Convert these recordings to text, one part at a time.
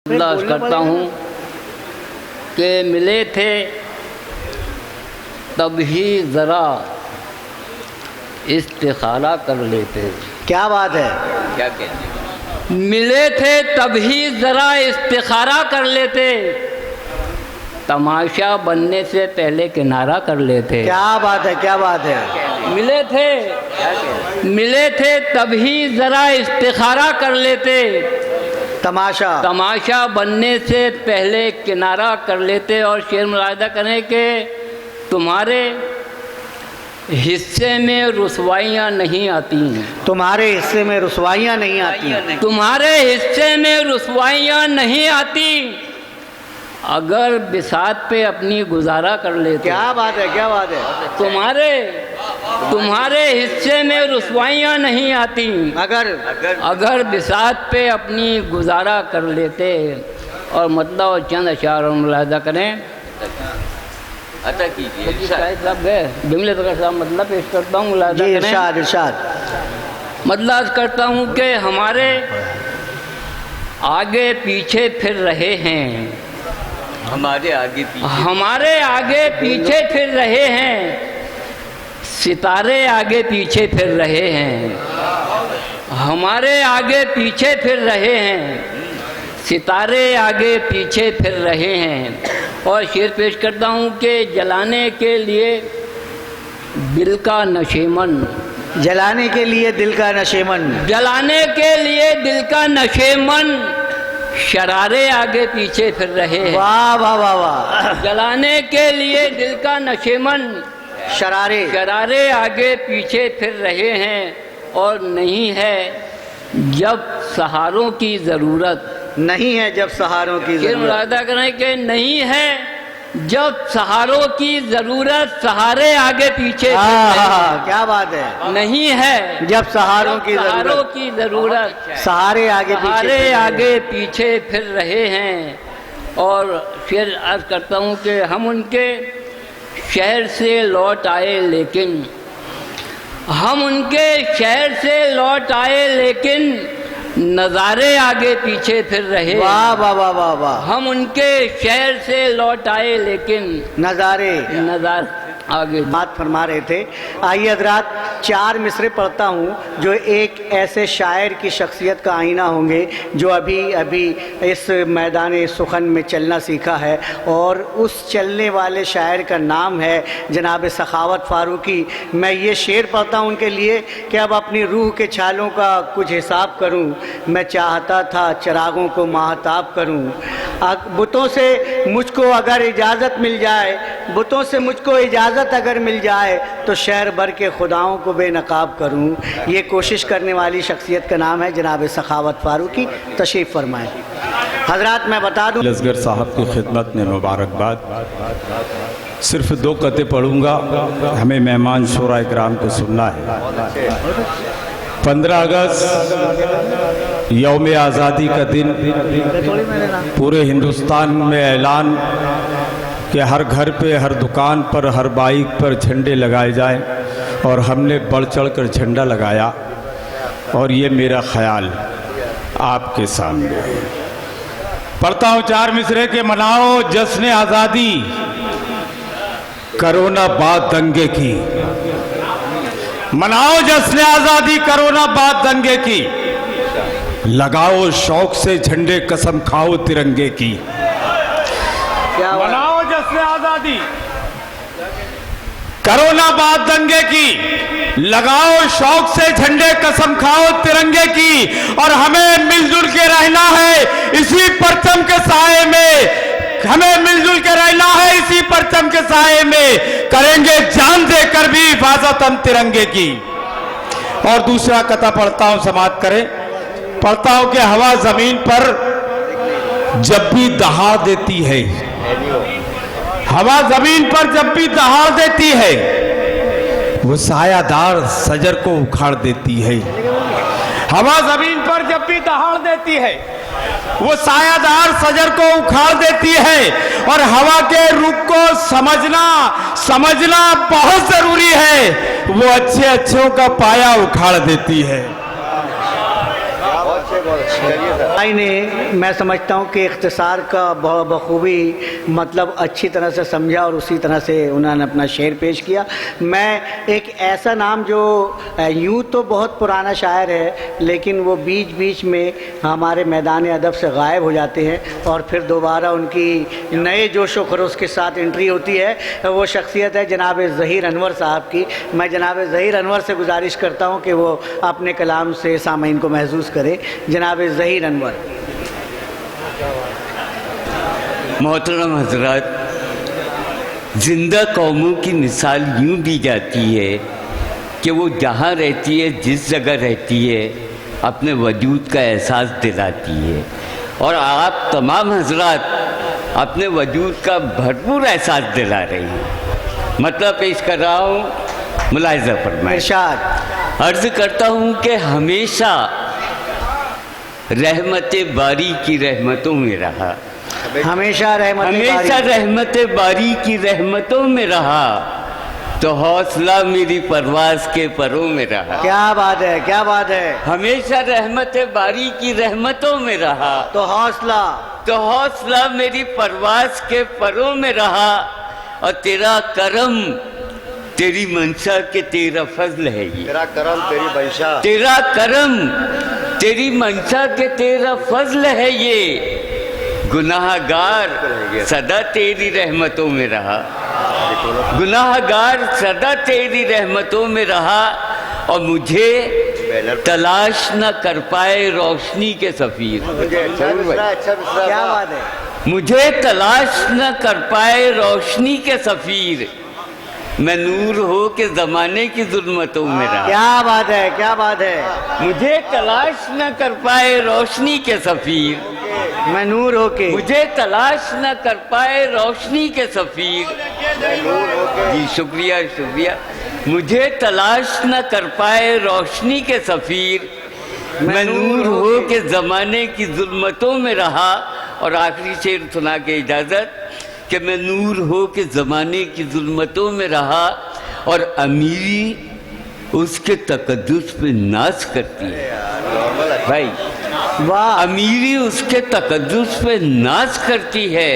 अंदाज करता हूँ कि मिले थे तब ही ज़रा इस्तिखारा कर लेते। क्या बात है। क्या कहते? मिले थे तब ही ज़रा इस्तिखारा कर लेते, तमाशा बनने से पहले किनारा कर लेते। क्या बात है, क्या बात है। मिले थे तब ही ज़रा इस्तिखारा कर लेते, तमाशा बनने से पहले किनारा कर लेते। और शेर मुलाहिदा करें कि तुम्हारे हिस्से में रुसवाइयाँ नहीं आती, तुम्हारे हिस्से में रुसवाइयाँ नहीं आती, तुम्हारे हिस्से में रुसवाइयाँ नहीं आती, अगर बिसात पे अपनी गुजारा कर लेते। क्या बात है, क्या बात है। तुम्हारे हिस्से में रुसवाइयाँ नहीं आती, अगर बिसात पे अपनी गुजारा कर लेते। और मतलब और चंद अशार मुलाहिदा करें। अच्छा कीजिए साहब गए जुमले तक साहब मतलब पेश करता हूँ, मुलाहिदा करें। इरशाद मतलब करता हूँ कि हमारे आगे पीछे फिर रहे हैं, हमारे आगे पीछे फिर रहे हैं, सितारे आगे पीछे फिर रहे हैं, हमारे आगे पीछे फिर रहे हैं, सितारे आगे पीछे फिर रहे हैं। और शेर पेश करता हूँ कि जलाने के लिए दिल का नशेमन, जलाने के लिए दिल का नशेमन, जलाने के लिए दिल का नशेमन, शरारे आगे पीछे फिर रहे हैं। वाह वाह वाह वाह। जलाने के लिए दिल का नशेमन, शरारे आगे पीछे फिर रहे हैं। और नहीं है जब सहारों की ज़रूरत, नहीं है जब सहारों की ज़रूरत, मुलाहिदा करें कि नहीं है जब सहारों की ज़रूरत, सहारे आगे पीछे। क्या बात है। नहीं है जब सहारों की ज़रूरत, सहारे आगे पीछे फिर रहे हैं। और फिर अर्ज़ करता हूँ कि हम उनके शहर से लौट आए लेकिन, हम उनके शहर से लौट आए लेकिन नज़ारे आगे पीछे फिर रहे। वाह वाह वाह वाह वाह। हम उनके शहर से लौट आए लेकिन नज़ारे आगे बात फरमा रहे थे। आइए हज़रात, 4 मिसरे पढ़ता हूँ जो एक ऐसे शायर की शख्सियत का आईना होंगे जो अभी अभी इस मैदान सुखन में चलना सीखा है। और उस चलने वाले शायर का नाम है जनाब सखावत फारूकी। मैं ये शेर पढ़ता हूँ उनके लिए कि अब अपनी रूह के छालों का कुछ हिसाब करूँ, मैं चाहता था चिरागों को माहताब करूँ। बुतों से मुझको अगर इजाज़त मिल जाए, बुतों से मुझको इजाज़त अगर मिल जाए, तो शहर भर के खुदाओं को बेनकाब करूं। ये कोशिश करने वाली शख्सियत का नाम है जनाब सखावत फारूकी। तशरीफ़ फरमाएं हजरात। मैं बता दूं असगर साहब की खिदमत में मुबारकबाद। सिर्फ 2 कते पढ़ूंगा, हमें मेहमान शोरा इकराम को सुनना है। 15 अगस्त यौम आज़ादी का दिन, पूरे हिंदुस्तान में ऐलान कि हर घर पे, हर दुकान पर, हर बाइक पर झंडे लगाए जाएं। और हमने बढ़ चढ़ कर झंडा लगाया। और ये मेरा ख्याल आपके सामने पढ़ता हूँ 4 मिसरे के। मनाओ जश्न आज़ादी, करोना बाद दंगे की, मनाओ जश्न आज़ादी, करोना बाद दंगे की, लगाओ शौक से झंडे, कसम खाओ तिरंगे की। मनाओ जश्न आज़ादी, करोना बाद दंगे की, लगाओ शौक से झंडे, कसम खाओ तिरंगे की। और हमें मिलजुल के रहना है इसी परचम के साए में, हमें मिलजुल के रहना है इसी परचम के साए में, करेंगे जान देकर भी हिफाजत हम तिरंगे की। और दूसरा कथा पढ़ता हूं, समाप्त करें। पढ़ता हूं कि हवा जमीन पर जब भी दहाड़ देती है, हवा जमीन पर जब भी दहाड़ देती है, वो सायादार सजर को उखाड़ देती है। हवा जमीन पर जब भी दहाड़ देती है, वो सायादार सजर को उखाड़ देती है। और हवा के रुख को समझना बहुत जरूरी है, वो अच्छे अच्छों का पाया उखाड़ देती है। भाई ने मैं समझता हूँ कि इख्तिसार का बखूबी मतलब अच्छी तरह से समझा और उसी तरह से उन्होंने अपना शेर पेश किया। मैं एक ऐसा नाम जो यूँ तो बहुत पुराना शायर है लेकिन वो बीच बीच में हमारे मैदान अदब से गायब हो जाते हैं और फिर दोबारा उनकी नए जोश व खरोश के साथ एंट्री होती है, वो शख्सियत है जनाब ज़हीर अनवर साहब की। मैं जनाब ज़हीर अनवर से गुजारिश करता हूँ कि वो अपने कलाम से सामीन को महसूस करें। जनाब ज़हीर अनवर। मोहतरम हजरात, जिंदा कौमों की मिसाल यूँ दी जाती है कि वो जहाँ रहती है, जिस जगह रहती है, अपने वजूद का एहसास दिलाती है। और आप तमाम हजरात अपने वजूद का भरपूर एहसास दिला रही हैं। मतलब पेश कर रहा हूँ, मुलाहिज़ा फरमाएं। इरशाद। अर्ज़ करता हूँ कि हमेशा रहमत बारी की रहमतों में रहा, हमेशा रहमत बारी की रहमतों में रहा, तो हौसला मेरी परवाज़ के परों में रहा। क्या बात है, क्या बात है। हमेशा रहमत बारी की रहमतों में रहा, तो हौसला मेरी परवाज़ के परों में रहा। और तेरा करम तेरी मंशा के तेरा फजल है ये, तेरा करम तेरी मंशा, तेरा करम तेरी मंशा के तेरा फजल है ये। गुनाहगार सदा तेरी रहमतों में रहा, गुनाहगार सदा तेरी रहमतों में रहा। और मुझे तलाश न कर पाए रोशनी के सफ़ीर, क्या बात है। मुझे तलाश न कर पाए रोशनी के सफ़ीर, मैं नूर हो के ज़माने की जुल्मतों में रहा। क्या बात है, क्या बात है। मुझे तलाश न कर पाए रोशनी के सफ़ीर, मैं नूर होके, मुझे तलाश न कर पाए रोशनी के सफ़ीर। जी शुक्रिया शुक्रिया। मुझे तलाश न कर पाए रोशनी के सफ़ीर, मैं नूर हो के ज़माने की जुल्मतों में रहा। और आखिरी शेर सुना के इजाज़त कि मैं नूर हो के ज़माने की जुल्मतों में रहा। और अमीरी उसके तकद्दुस पे नाज करती है भाई, वाह। अमीरी उसके तकद्दुस पे नाज करती है,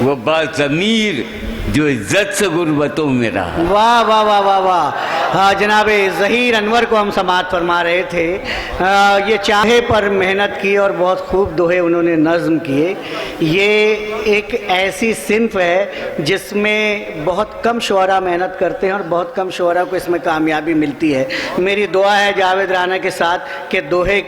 वो बाज़मीर जो इज्जत से गुर्बतों में रहा। वाह वाह वाह वाह वाह। हाँ, जनाब ज़हीर अनवर को हम समाअत फरमा रहे थे। ये चाहे पर मेहनत की और बहुत खूब दोहे उन्होंने नज़्म किए। ये एक ऐसी सिन्फ है जिसमें बहुत कम शुअरा मेहनत करते हैं और बहुत कम शुअरा को इसमें कामयाबी मिलती है। मेरी दुआ है जावेद राना के साथ कि दोहे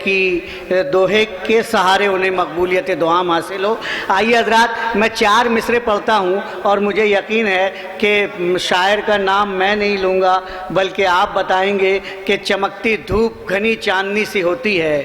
के सहारे उन्हें मकबूलियत दुआम हासिल हो। आइए हज़रात, मैं 4 मिसरे पढ़ता हूँ और मुझे यकीन है कि शायर का नाम मैं नहीं लूँगा बल्कि आप बताएंगे कि चमकती धूप घनी चांदनी सी होती है,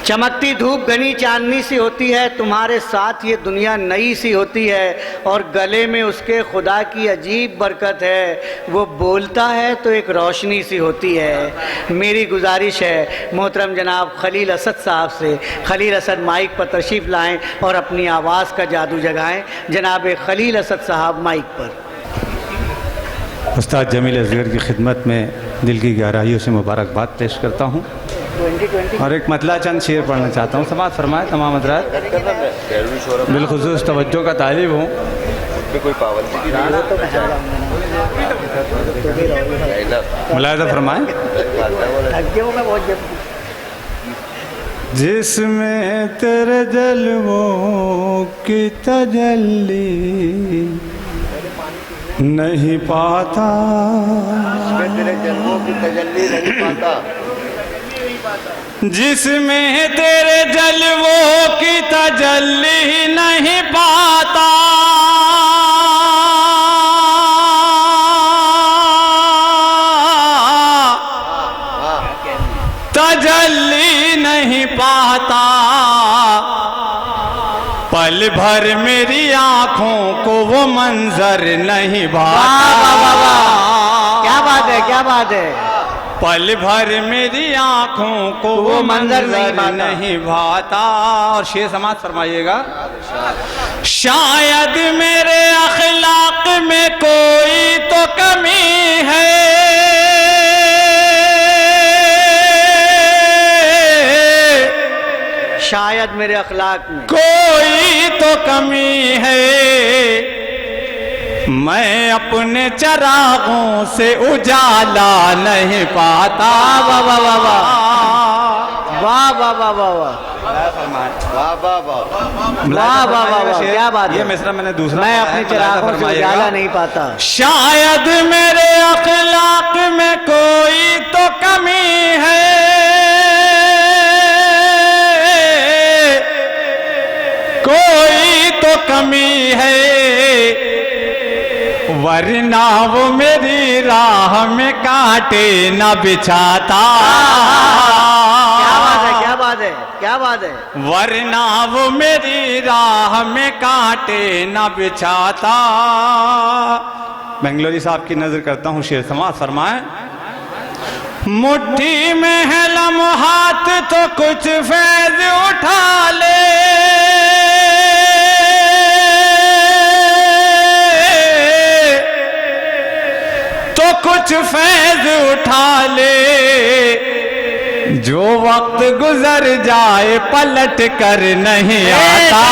चमकती धूप घनी चांदनी सी होती है, तुम्हारे साथ ये दुनिया नई सी होती है। और गले में उसके खुदा की अजीब बरकत है, वो बोलता है तो एक रोशनी सी होती है। मेरी गुजारिश है मोहतरम जनाब खलील असद साहब से, खलील असद माइक पर तशरीफ़ लाएं और अपनी आवाज़ का जादू जगाएं। जनाब खलील असद साहब माइक पर। उस्ताद जमील असगर की खिदमत में दिल की गहराइयों से मुबारकबाद पेश करता हूँ और एक मतला चंद शेर पढ़ना चाहता हूँ। समाअत फरमाए तमाम हज़रात, बिलखुसूस तवज्जो का तालिब हूँ। कोई पाबंदी मुलाहिज़ा फरमाए। जिसमें तेरे जलवों की तजल्ली नहीं पाता, तेरे जन्मों की तजल्ली नहीं पाता, जिसमें तेरे जलवों की तजल्ली नहीं पाता, तजल्ली नहीं पाता, पल भर मेरी आँखों को वो मंजर नहीं भाता। क्या बात है, क्या बात है। पल भर मेरी आँखों को वो मंजर नहीं भाता। और शेर समाअत फरमाइएगा। शायद मेरे अखलाक में कोई तो कमी है, शायद शायद मेरे अखलाक में कोई तो कमी है, मैं अपने चरागों से उजाला नहीं पाता। वाह वाह वाह वाह वाह वाह वाह वाह वाह वाह वाह वाह वाह वाह वाह वाह, क्या बात ये है। मिसरा मैंने दूसरा मैं पढ़ा अपने है, चिरागों से फरमाइएगा। उजाला नहीं पाता। शायद मेरे अखलाक में कोई तो कमी है, कोई तो कमी है, वरना वो मेरी राह में कांटे न बिछाता। क्या बात है, क्या बात है, क्या बात है। वरना वो मेरी राह में कांटे न बिछाता। बेंगलोरी साहब की नजर करता हूँ, शेर समाज फरमाए। मुट्ठी में है लम्हात तो कुछ फैज उठा ले, तो कुछ फैज उठा ले, जो वक्त गुजर जाए पलट कर नहीं आता।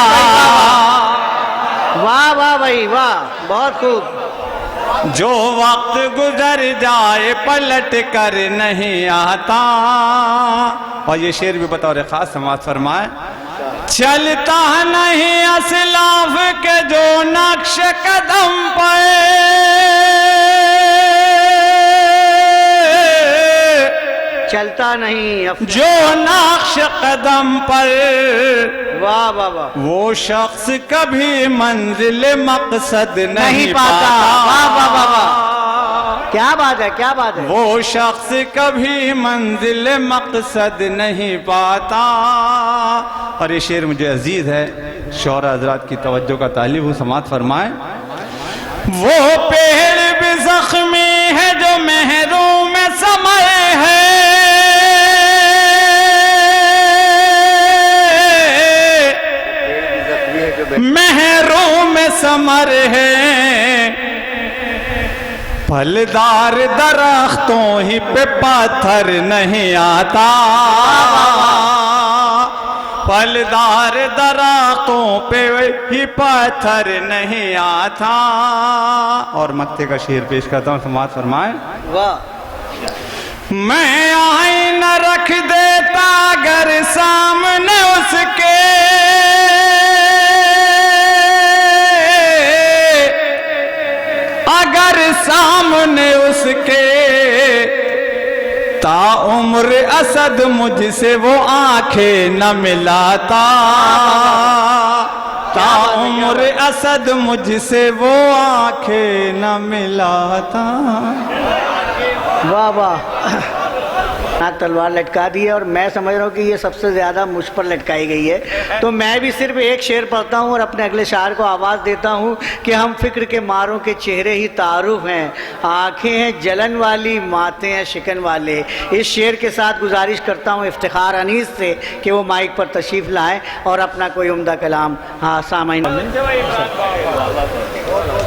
वाह वाह भाई वाह, बहुत खूब। जो वक्त गुजर जाए पलट कर नहीं आता। और ये शेर भी बतौर खास समाज फरमाए। चलता नहीं असलाफ के जो नक्श कदम पे, चलता नहीं जो नक्श कदम पर, वाह वाह वाह, वो शख्स कभी मंजिल मकसद नहीं पाता। वाह वाह वाह वाह, पाता। क्या बात है, क्या बात है। वो शख्स कभी मंजिल मकसद नहीं पाता। और ये शेर मुझे अजीज है, शौरा हजरात की तवज्जो का तालिब हूँ, समाज फरमाए। वो पेड़ भी जख्मी है जो महरों में समय है, महरों में समर है, फलदार दरख्तों ही पे पत्थर नहीं आता। फलदार दरख्तों पे ही पत्थर नहीं आता। और मक्ते का शेर पेश करता हूँ, समाज फरमाए। वाह, मैं आईना रख देता अगर सामने उसके, अगर सामने उसके, ताउम्र असद मुझसे वो आंखें न मिलाता। ताउम्र असद मुझसे वो आंखें न मिलाता। वाह वाह। नाक तलवार लटका दी है और मैं समझ रहा हूँ कि ये सबसे ज़्यादा मुझ पर लटकाई गई है। तो मैं भी सिर्फ एक शेर पढ़ता हूँ और अपने अगले शायर को आवाज़ देता हूँ कि हम फिक्र के मारों के चेहरे ही तारुफ हैं, आँखें हैं जलन वाली, माथे हैं शिकन वाले। इस शेर के साथ गुजारिश करता हूँ इफ्तिखार अनीस से कि वो माइक पर तशरीफ़ लाएँ और अपना कोई उम्दा कलाम सामाइन।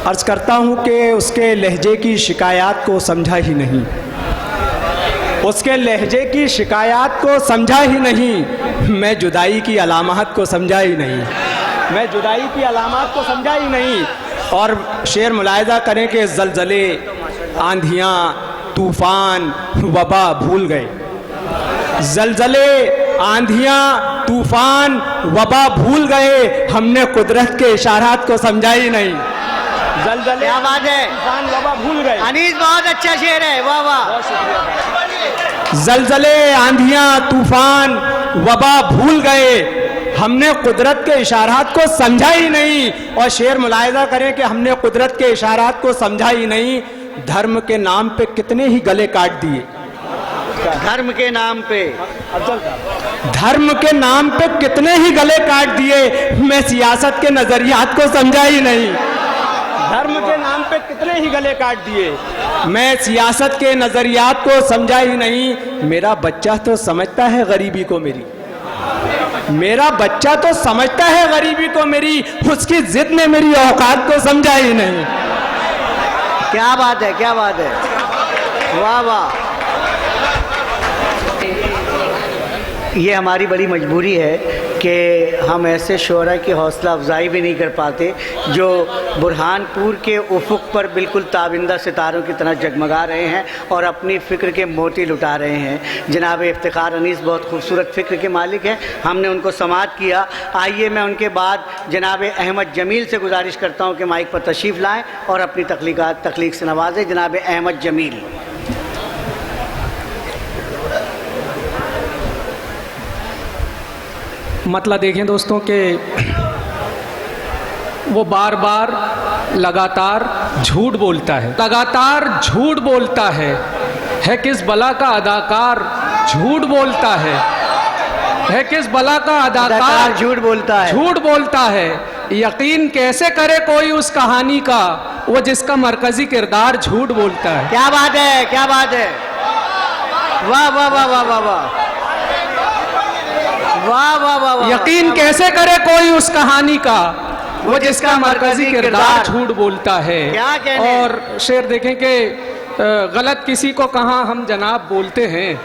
अर्ज़ करता हूँ कि उसके लहजे की शिकायत को समझा ही नहीं, उसके लहजे की शिकायत को समझा ही नहीं, मैं जुदाई की अलामत को समझा ही नहीं, मैं जुदाई की अलामत को समझा ही नहीं। और शेर मुलाहिज़ा करें कि ज़लज़ले, आंधियाँ, तूफ़ान, वबा भूल गए। ज़लज़ले, आंधियाँ, तूफ़ान, वबा भूल गए, हमने कुदरत के इशारात को समझा ही नहीं। ज़लज़ले, क्या बात है, तूफ़ान, वबा भूल गए। अनीस बहुत अच्छा शेर है, वाह वाह। ज़लज़ले, आंधियाँ, तूफ़ान, वबा भूल गए, हमने कुदरत के इशारात को समझा ही नहीं। और शेर मुलाहिज़ा करें कि हमने कुदरत के इशारात को समझा ही नहीं। धर्म के नाम पे कितने ही गले काट दिए, धर्म के नाम पे, धर्म के नाम पे कितने ही गले काट दिए, मैं सियासत के नज़रियात को समझा ही नहीं। धर्म के नाम पे कितने ही गले काट दिए, मैं सियासत के नज़रियात को समझा ही नहीं। मेरा बच्चा तो समझता है गरीबी को मेरी, मेरा बच्चा तो समझता है गरीबी को मेरी, उसकी जिद ने मेरी औकात को समझा ही नहीं। क्या बात है, क्या बात है, वाह वाह। ये हमारी बड़ी मजबूरी है कि हम ऐसे शोरा की हौसला अफजाई भी नहीं कर पाते जो बुरहानपुर के उफुक पर बिल्कुल ताबिंदा सितारों की तरह जगमगा रहे हैं और अपनी फ़िक्र के मोती लुटा रहे हैं। जनाब इफ्तिखार अनीस बहुत खूबसूरत फ़िक्र के मालिक हैं, हमने उनको समाअत किया। आइए मैं उनके बाद जनाब अहमद जमील से गुजारिश करता हूँ कि माइक पर तशरीफ़ लाएँ और अपनी तख्लीक से नवाजें। जनाब अहमद जमील। मतलब देखें दोस्तों कि वो बार बार लगातार झूठ बोलता है, लगातार झूठ बोलता है किस बला का अदाकार झूठ बोलता है किस बला का अदाकार झूठ बोलता है, झूठ बोलता है। यकीन कैसे करे कोई उस कहानी का वो जिसका मरकजी किरदार झूठ बोलता है। क्या बात है, क्या बात है, वाह वाह वाह वाह वाह वाह वाह वाह वाह वाह। यकीन कैसे करे कोई उस कहानी का वो जिसका मरकजी किरदार झूठ बोलता है। क्या कहने? और शेर देखें कि गलत किसी को कहाँ हम जनाब बोलते हैं,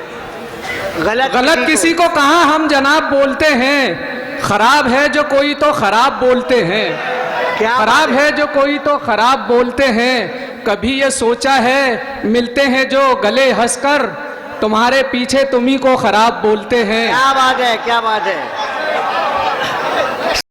गलत किसी को कहाँ हम जनाब बोलते हैं। खराब है जो कोई तो खराब बोलते हैं, क्या खराब है जो कोई तो खराब बोलते हैं। कभी ये सोचा है मिलते हैं जो गले हंसकर तुम्हारे पीछे तुम्ही को खराब बोलते हैं। क्या बात है, क्या बात है।